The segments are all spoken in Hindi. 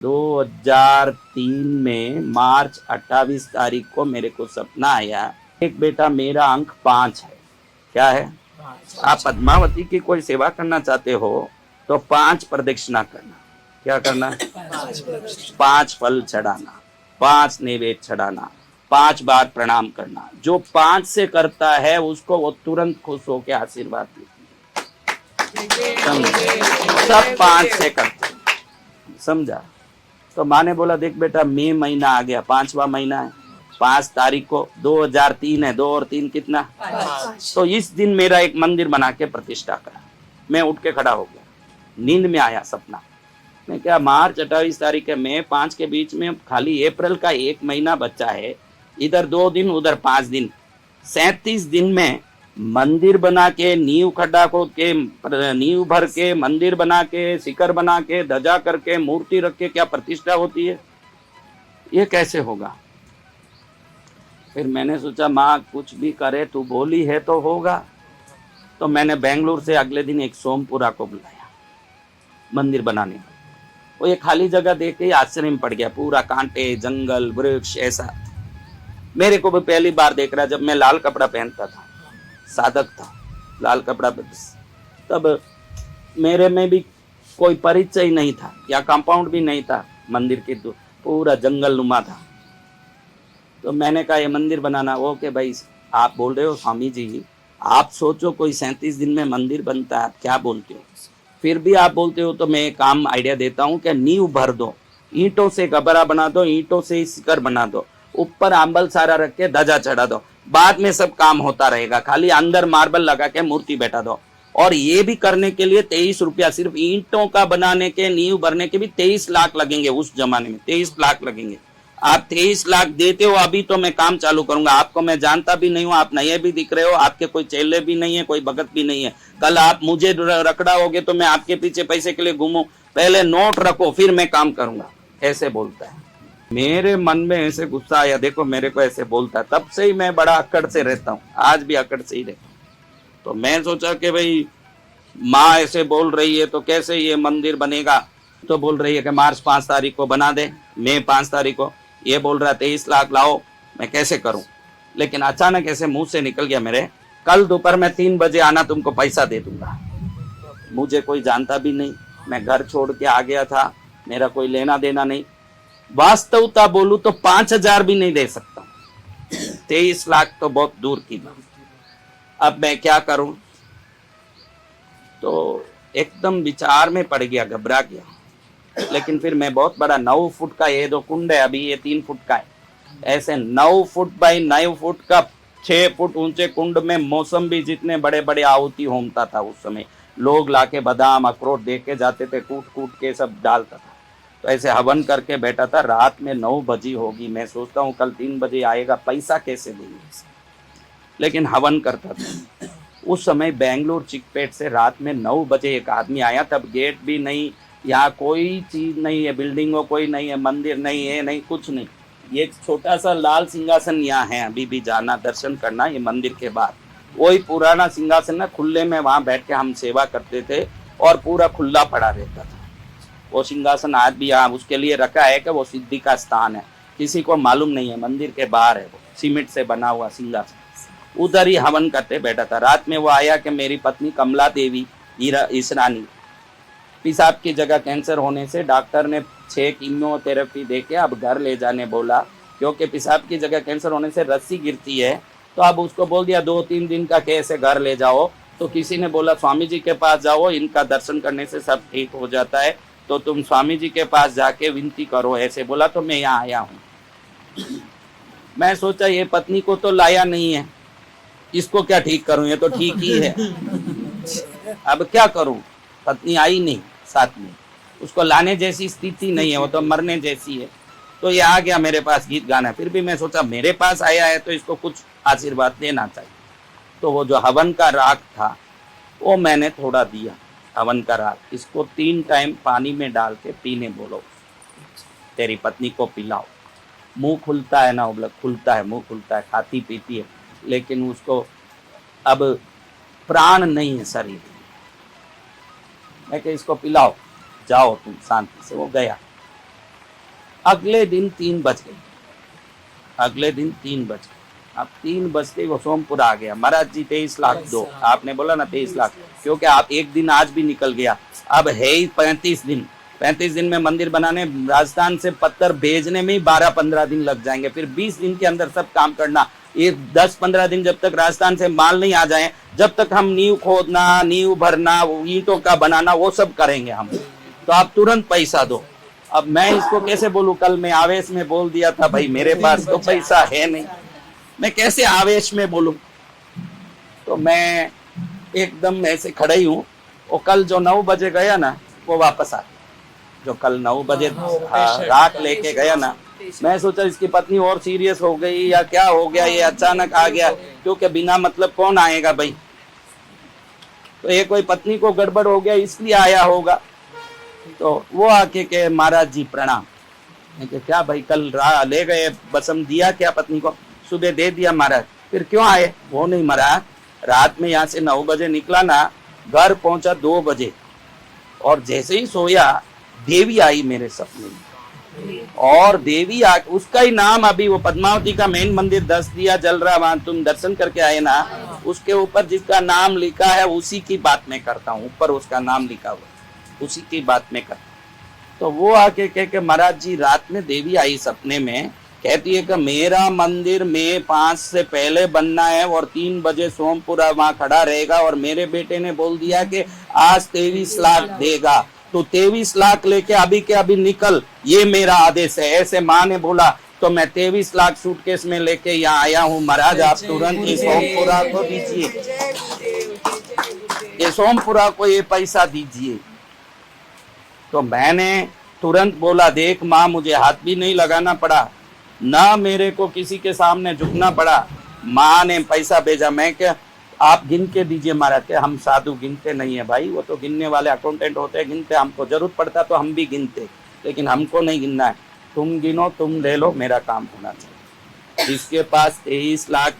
2003 में मार्च 28 तारीख को मेरे को सपना आया। एक बेटा मेरा अंक 5 है। क्या है? आप पद्मावती की कोई सेवा करना चाहते हो तो 5 प्रदक्षिणा करना। क्या करना? 5 फल चढ़ाना, 5 नैवेद्य चढ़ाना, 5 बार प्रणाम करना। जो 5 से करता है उसको वो तुरंत खुश होकर आशीर्वाद देती है। सब 5 से करते हैं, समझा? तो माँ ने बोला देख बेटा मई महीना आ गया, 5वां महीना है, 5 तारीख को 2003 है, 2 और 3 कितना? 5। तो इस दिन मेरा एक मंदिर बना के प्रतिष्ठा करा। मैं उठ के खड़ा हो गया, नींद में आया सपना। मैं क्या मार्च 28 तारीख है, मैं 5 के बीच में खाली अप्रैल का 1 महीना बचा है, इधर 2 दिन उधर 5 दिन, 37 दिन में मंदिर बना के, नींव खड्डा को के, नींव भर के, मंदिर बना के, शिखर बना के, ध्वजा करके, मूर्ति रख के क्या प्रतिष्ठा होती है? ये कैसे होगा? फिर मैंने सोचा माँ कुछ भी करे तू बोली है तो होगा। तो मैंने बेंगलुरु से अगले दिन एक सोमपुरा को बुलाया मंदिर बनाने। वो ये खाली जगह देख के आश्चर्य में पड़ गया, पूरा कांटे, जंगल, वृक्ष ऐसा। मेरे को भी पहली बार देख रहा, जब मैं लाल कपड़ा पहनता था, साधक था, लाल कपड़ा, तब मेरे में भी कोई परिचय नहीं था या कंपाउंड भी नहीं था मंदिर की, तो पूरा जंगल नुमा था। तो मैंने कहा ये मंदिर बनाना। ओके भाई, आप बोल रहे हो स्वामी जी, आप सोचो कोई 37 दिन में मंदिर बनता है, आप क्या बोलते हो? फिर भी आप बोलते हो तो मैं एक काम आइडिया देता हूँ कि नींव भर दो, ईंटों से गबरा बना दो, ईंटों से शिखर बना दो, ऊपर आंबल सारा रख के ध्वजा चढ़ा दो, बाद में सब काम होता रहेगा, खाली अंदर मार्बल लगा के मूर्ति बैठा दो। और ये भी करने के लिए 23 रुपया, सिर्फ ईंटों का बनाने के, नींव भरने के भी 23 लाख लगेंगे। उस जमाने में 23 लाख लगेंगे। आप 23 लाख देते हो अभी तो मैं काम चालू करूंगा। आपको मैं जानता भी नहीं हूँ, आप नए भी दिख रहे हो, आपके कोई चेले भी नहीं है, कोई भगत भी नहीं है। कल आप मुझे रखड़ा होगे तो मैं आपके पीछे पैसे के लिए घूमूं? पहले नोट रखो फिर मैं काम करूंगा, ऐसे बोलता है। मेरे मन में ऐसे गुस्सा आया, देखो मेरे को ऐसे बोलता है, तब से ही मैं बड़ा अकड़ से रहता हूँ, आज भी अकड़ से ही रहता हूँ। तो मैं सोचा कि भाई माँ ऐसे बोल रही है तो कैसे ये मंदिर बनेगा? तो बोल रही है कि मार्च 5 तारीख को बना दे, मई 5 तारीख को। ये बोल रहा है 23 लाख लाओ, मैं कैसे करूं? लेकिन अचानक ऐसे मुंह से निकल गया मेरे, कल दोपहर में 3 बजे आना, तुमको पैसा दे दूंगा। मुझे कोई जानता भी नहीं, मैं घर छोड़ के आ गया था, मेरा कोई लेना देना नहीं। वास्तवता बोलूं तो 5,000 भी नहीं दे सकता, 23 लाख तो बहुत दूर की बात। अब मैं क्या करूं? तो एकदम विचार में पड़ गया, घबरा गया। लेकिन फिर मैं बहुत बड़ा 9 फुट का, ये 2 कुंड है, अभी ये 3 फुट का है, ऐसे 9 फुट बाई 9 फुट का 6 फुट ऊंचे कुंड में मौसम भी जितने बड़े बड़े आहुति होमता था। उस समय लोग लाके बादाम अखरोट दे के जाते थे, कूट कूट के सब डालता था। तो ऐसे हवन करके बैठा था, रात में 9 बजी होगी, मैं सोचता हूँ कल 3 बजे आएगा, पैसा कैसे देंगे? लेकिन हवन करता था। उस समय बेंगलुरु चिकपेट से रात में 9 बजे एक आदमी आया, तब गेट भी नहीं, यहाँ कोई चीज नहीं है, बिल्डिंगों कोई नहीं है, मंदिर नहीं है, नहीं कुछ नहीं। ये छोटा सा लाल सिंहासन यहाँ है, अभी भी जाना दर्शन करना, ये मंदिर के बाद वही पुराना सिंहासन ना, खुले में वहाँ बैठ के हम सेवा करते थे और पूरा खुला पड़ा रहता था। वो सिंहासन आज भी यहाँ उसके लिए रखा है कि वो सिद्धि का स्थान है, किसी को मालूम नहीं है, मंदिर के बाहर है, वो सीमेंट से बना हुआ सिंहासन। उधर ही हवन करते बैठा था। रात में वो आया कि मेरी पत्नी कमला देवी ईसरानी, पेशाब की जगह कैंसर होने से डॉक्टर ने 6 कीमोथेरेपी देके अब घर ले जाने बोला, क्योंकि पेशाब की जगह कैंसर होने से रस्सी गिरती है। तो अब उसको बोल दिया 2-3 दिन का कैसे घर ले जाओ। तो किसी ने बोला स्वामी जी के पास जाओ, इनका दर्शन करने से सब ठीक हो जाता है, तो तुम स्वामी जी के पास जाके विनती करो, ऐसे बोला। तो मैं यहाँ आया हूँ। मैं सोचा ये पत्नी को तो लाया नहीं है, इसको क्या ठीक करूं, ये तो ठीक ही है। अब क्या करूं? पत्नी आई नहीं साथ में, उसको लाने जैसी स्थिति नहीं है, वो तो मरने जैसी है। तो ये आ गया मेरे पास गीत गाना। फिर भी मैं सोचा मेरे पास आया है तो इसको कुछ आशीर्वाद देना चाहिए। तो वो जो हवन का राग था वो मैंने थोड़ा दिया, हवन का राग, इसको 3 टाइम पानी में डाल के पीने बोलो, तेरी पत्नी को पिलाओ। मुंह खुलता है ना, उबलक खुलता है, मुंह खुलता है, खाती पीती है, लेकिन उसको अब प्राण नहीं है शरीर। मैं कि इसको पिलाओ, जाओ तुम शांति से। वो गया, अगले दिन 3 बज गए, अगले दिन 3 बज गए। अब 3 बजते वो सोमपुर आ गया, महाराज जी 23 लाख दो। आपने बोला ना 23 लाख, क्योंकि आप एक दिन आज भी निकल गया, अब है ही 35 दिन। 35 दिन में मंदिर बनाने, राजस्थान से पत्थर भेजने में ही 12-15 दिन लग जाएंगे, फिर 20 दिन के अंदर सब काम करना। ये 10-15 दिन जब तक राजस्थान से माल नहीं आ जाए, जब तक हम नींव खोदना, नींव भरना, ईंटों का बनाना, वो सब करेंगे हम। तो आप तुरंत पैसा दो। अब मैं इसको कैसे बोलूं, कल मैं आवेश में बोल दिया था, भाई मेरे पास तो पैसा है नहीं, मैं कैसे आवेश में बोलूं। तो मैं एकदम ऐसे खड़ा ही हूँ। वो कल जो 9 बजे गया ना, वो वापस आ गया। जो कल 9 बजे रात लेके गया ना, मैं सोचा इसकी पत्नी और सीरियस हो गई या क्या हो गया, ये अचानक आ गया, क्योंकि बिना मतलब कौन आएगा भाई। तो ये कोई पत्नी को गड़बड़ हो गया इसलिए आया होगा। तो वो आके के महाराज जी प्रणाम। क्या भाई कल ले गए, बसम दिया क्या पत्नी को? सुबह दे दिया महाराज। फिर क्यों आए? वो नहीं महाराज, रात में यहाँ से 9 बजे निकला ना, घर पहुंचा 2 बजे, और जैसे ही सोया देवी आई मेरे सपने में। और देवी आ, उसका ही नाम, अभी वो पद्मावती का मेन मंदिर 10 दिया जल रहा, वहां तुम दर्शन करके आए ना, उसके ऊपर जिसका नाम लिखा है उसी की बात मैं करता हूँ। ऊपर उसका नाम लिखा हुआ, उसी की बात में करता। तो वो आके कह के महाराज जी रात में देवी आई सपने में, कहती है कि मेरा मंदिर में 5 से पहले बनना है और 3 बजे सोमपुरा वहां खड़ा रहेगा, और मेरे बेटे ने बोल दिया कि आज 23 लाख देगा, तो 23 लाख लेके अभी के अभी निकल, ये मेरा आदेश है। ऐसे माँ ने बोला तो मैं 23 लाख सूटकेस में लेके यहाँ आया हूँ। महाराज आप तुरंत ये सोमपुरा को दीजिए, ये सोमपुरा को ये पैसा दीजिए। तो मैंने तुरंत बोला, देख माँ, मुझे हाथ भी नहीं लगाना पड़ा, ना मेरे को किसी के सामने झुकना पड़ा, माँ ने पैसा भेजा। मैं क्या, आप गिन के दीजिए महाराज। के हम साधु गिनते नहीं है भाई, वो तो गिनने वाले अकाउंटेंट होते हैं, गिनते। हमको जरूरत पड़ता तो हम भी गिनते, लेकिन हमको नहीं गिनना है। तुम गिनो, तुम ले लो, मेरा काम होना चाहिए। जिसके पास 23 लाख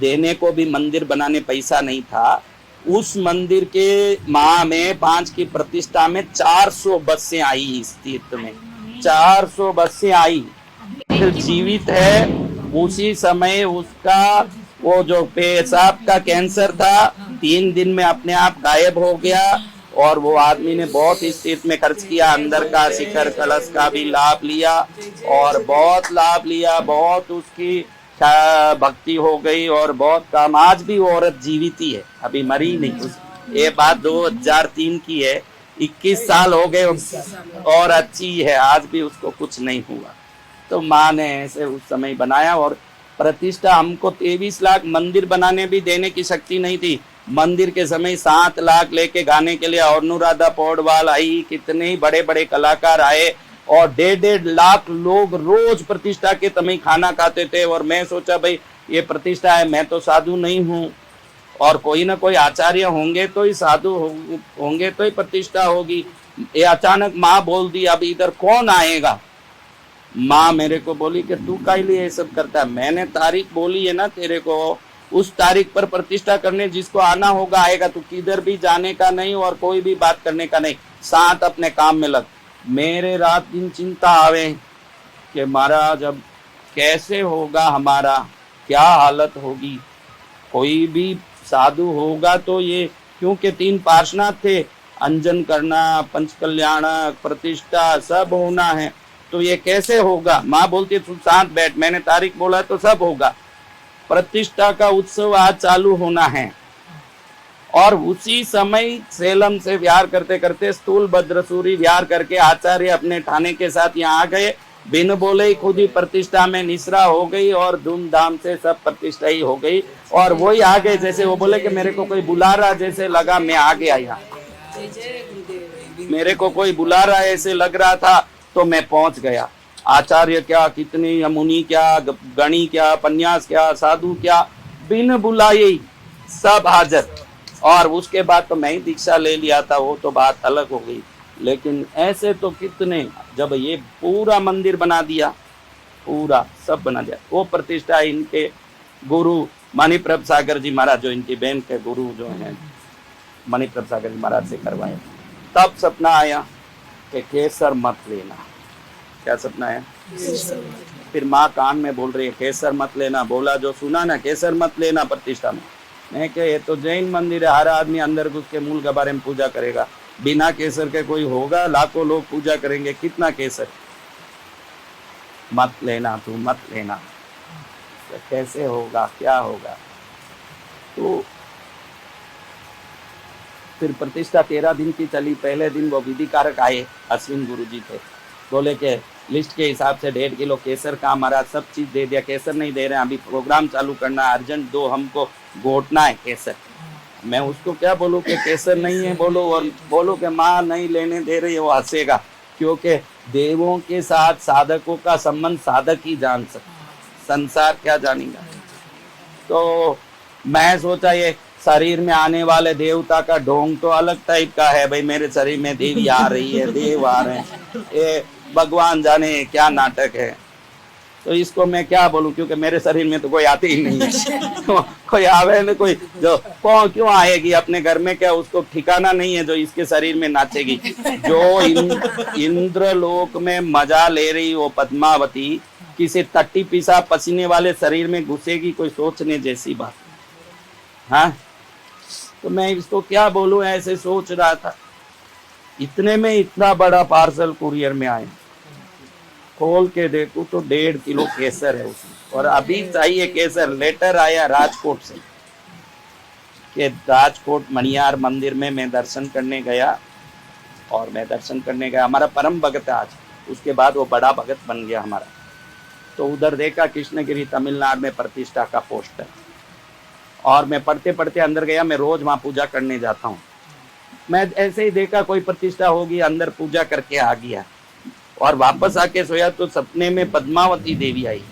देने को भी मंदिर बनाने पैसा नहीं था, उस मंदिर के माह में 5 की प्रतिष्ठा में 400 बसें आई इस तीर्थ में, 400 बसें आई। जीवित है। उसी समय उसका वो जो पेशाब का कैंसर था 3 दिन में अपने आप गायब हो गया, और वो आदमी ने बहुत इस तीर्थ में खर्च किया, अंदर का शिखर कलश का भी लाभ लिया, और बहुत लाभ लिया, बहुत उसकी भक्ति हो गई, और बहुत काम। आज भी वो औरत जीवित ही है, अभी मरी नहीं। ये बात 2003 की है, 21 साल हो गए और अच्छी है, आज भी उसको कुछ नहीं हुआ। तो माँ ने ऐसे उस समय बनाया, और प्रतिष्ठा हमको 23 लाख मंदिर बनाने भी देने की शक्ति नहीं थी। मंदिर के समय 7 लाख लेके गाने के लिए अनुराधा पौडवाल आई, कितने ही बड़े बड़े कलाकार आए, और 1.5 लाख लोग रोज प्रतिष्ठा के समय खाना खाते थे। और मैं सोचा भाई ये प्रतिष्ठा है, मैं तो साधु नहीं हूँ, और कोई ना कोई आचार्य होंगे तो ही साधु होंगे तो ही प्रतिष्ठा होगी। ये अचानक माँ बोल दी, अब इधर कौन आएगा? माँ मेरे को बोली कि तू काहे लिए ये सब करता है? मैंने तारीख बोली है ना तेरे को, उस तारीख पर प्रतिष्ठा करने जिसको आना होगा आएगा, तू किधर भी जाने का नहीं और कोई भी बात करने का नहीं, साथ अपने काम में लग। मेरे रात दिन चिंता आवे कि महाराज अब कैसे होगा हमारा, क्या हालत होगी। कोई भी साधु होगा तो ये, क्योंकि 3 पार्षनाथ थे, अंजन करना, पंचकल्याण, प्रतिष्ठा सब होना है, तो ये कैसे होगा। माँ बोलती तू साथ बैठ, मैंने तारीख बोला तो सब होगा। प्रतिष्ठा का उत्सव आज चालू होना है, और उसी समय सेलम से विहार करते करते स्थूल भद्रसूरी विहार करके आचार्य अपने ठाणे के साथ यहाँ आ गए। बिन बोले ही खुद ही प्रतिष्ठा में निश्रा हो गई, और धूमधाम से सब प्रतिष्ठा ही हो गई। और वही आ गए, जैसे वो बोले कि मेरे को कोई बुला रहा जैसे लगा, मैं आ गया यहाँ, मेरे को कोई बुला रहा ऐसे लग रहा था, तो मैं पहुंच गया। आचार्य क्या, कितने मुनि क्या, गणी क्या, पन्यास क्या, साधु क्या, बिन बुलाए सब हाजिर। और उसके बाद तो मैं ही दीक्षा ले लिया था, वो तो बात अलग हो गई। लेकिन ऐसे तो कितने, जब ये पूरा मंदिर बना दिया, पूरा सब बना दिया। वो प्रतिष्ठा इनके गुरु मणिप्रभ सागर जी महाराज, जो इनकी बहन के गुरु जो हैं मणिप्रभ सागर जी महाराज से करवाए। तब सपना आया कि केसर मत लेना, क्या सपना है? फिर माँ कान में बोल रही है केसर मत लेना, बोला जो सुना ना, केसर मत लेना प्रतिष्ठा में। मैं क्या, ये तो जैन मंदिर है, हर आदमी अंदर घुस के मूल के बारे में पूजा करेगा, बिना केसर के कोई होगा? लाखों लोग पूजा करेंगे, कितना केसर? मत लेना, तू मत लेना। तो कैसे होगा, क्या होगा? तो फिर प्रतिष्ठा 13 दिन की चली। पहले दिन वो विधिकारक आए, अश्विन गुरुजी थे, बोले के लिस्ट के हिसाब से 1.5 किलो केसर का महाराज सब चीज दे दिया, केसर नहीं दे रहे हैं, अभी प्रोग्राम चालू करना, अर्जेंट दो, हमको घोटना है केसर। मैं उसको क्या बोलूँ कि केसर नहीं है बोलो, और बोलो कि माँ नहीं लेने दे रही है, वो हंसेगा, क्योंकि देवों के साथ साधकों का संबंध साधक ही जान सकता, संसार क्या जानेगा। तो मैं सोचा ये शरीर में आने वाले देवता का ढोंग तो अलग टाइप का है भाई, मेरे शरीर में देवी आ रही है, देव आ रहे हैं, ये भगवान जाने क्या नाटक है। तो इसको मैं क्या बोलूं, क्योंकि मेरे शरीर में तो कोई आते ही नहीं है। कोई आवे ना, कोई जो क्यों आएगी अपने घर में, क्या उसको ठिकाना नहीं है जो इसके शरीर में नाचेगी। जो इंद्रलोक में मजा ले रही वो पद्मावती किसी तट्टी पिसा पसीने वाले शरीर में घुसेगी, कोई सोचने जैसी बात। हाँ, तो मैं इसको क्या बोलूं, ऐसे सोच रहा था। इतने में इतना बड़ा पार्सल कुरियर में आया, खोल के देखो तो 1.5 किलो केसर है उसमें, और अभी चाहिए केसर। लेटर आया राजकोट से कि राजकोट मणियार मंदिर में मैं दर्शन करने गया, और मैं दर्शन करने गया, हमारा परम भगत है आज, उसके बाद वो बड़ा भगत बन गया हमारा। तो उधर देखा कृष्णगिरी तमिलनाडु में प्रतिष्ठा का पोस्टर, और मैं पढ़ते पढ़ते अंदर गया, मैं रोज वहां पूजा करने जाता हूँ। मैं ऐसे ही देखा कोई प्रतिष्ठा होगी, अंदर पूजा करके आ गया, और वापस आके सोया तो सपने में पद्मावती देवी आई।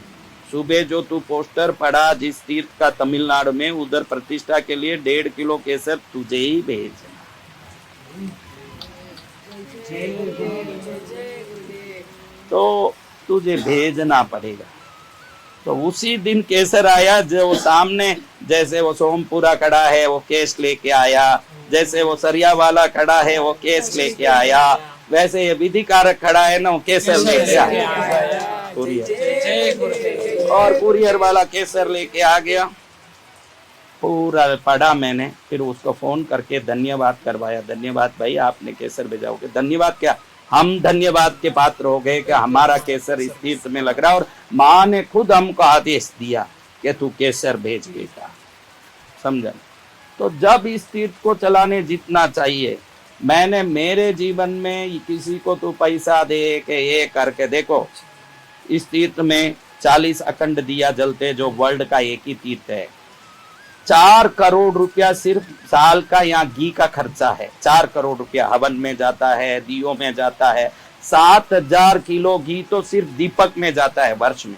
सुबह जो तू पोस्टर पढ़ा जिस तीर्थ का तमिलनाडु में, उधर प्रतिष्ठा के लिए 1.5 किलो केसर तुझे ही भेजना, तो तुझे भेजना पड़ेगा। तो उसी दिन केसर आया, जो सामने जैसे वो सोमपुरा खड़ा है वो केस लेके आया, जैसे वो सरिया वाला खड़ा है वो केस लेके आया, वैसे ये विधिकारक खड़ा है ना, वो केसर लेके आया कुरियर, और कुरियर वाला केसर लेके आ गया। पूरा पढ़ा मैंने, फिर उसको फोन करके धन्यवाद करवाया, धन्यवाद भाई आपने केसर भेजाओगे। धन्यवाद क्या, हम धन्यवाद के पात्र हो गए कि हमारा केसर इस तीर्थ में लग रहा है, और माँ ने खुद हमको आदेश दिया कि तू केसर भेज बेटा, समझा। तो जब इस तीर्थ को चलाने जितना चाहिए, मैंने मेरे जीवन में किसी को तो पैसा दे के ये करके देखो, इस तीर्थ में 40 अखंड दिया जलते, जो वर्ल्ड का एक ही तीर्थ है। 4 करोड़ रुपया सिर्फ साल का यहाँ घी का खर्चा है, 4 करोड़ रुपया हवन में जाता है, दियो में जाता है। 7000 किलो घी तो सिर्फ दीपक में जाता है वर्ष में,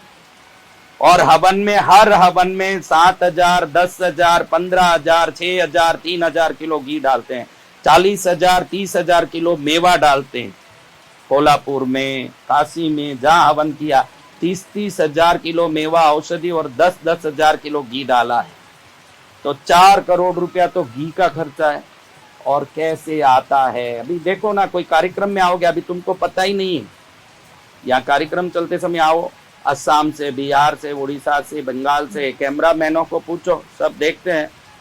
और हवन में, हर हवन में 7000, 10,000, 15,000, 6,000, 3,000 किलो घी डालते हैं। 40,000, 30,000 किलो मेवा डालते हैं। कोल्हापुर में, काशी में जहाँ हवन किया, 30,000 किलो मेवा औषधि और 10,000 किलो घी डाला है। तो 4 करोड़ रुपया तो घी का खर्चा है। और कैसे आता है, अभी देखो ना, कोई कार्यक्रम में आओगे, अभी तुमको पता ही नहीं है, यहाँ कार्यक्रम चलते समय आओ, असम से, बिहार से, उड़ीसा से, बंगाल से, कैमरा मैनों को पूछो, सब देखते हैं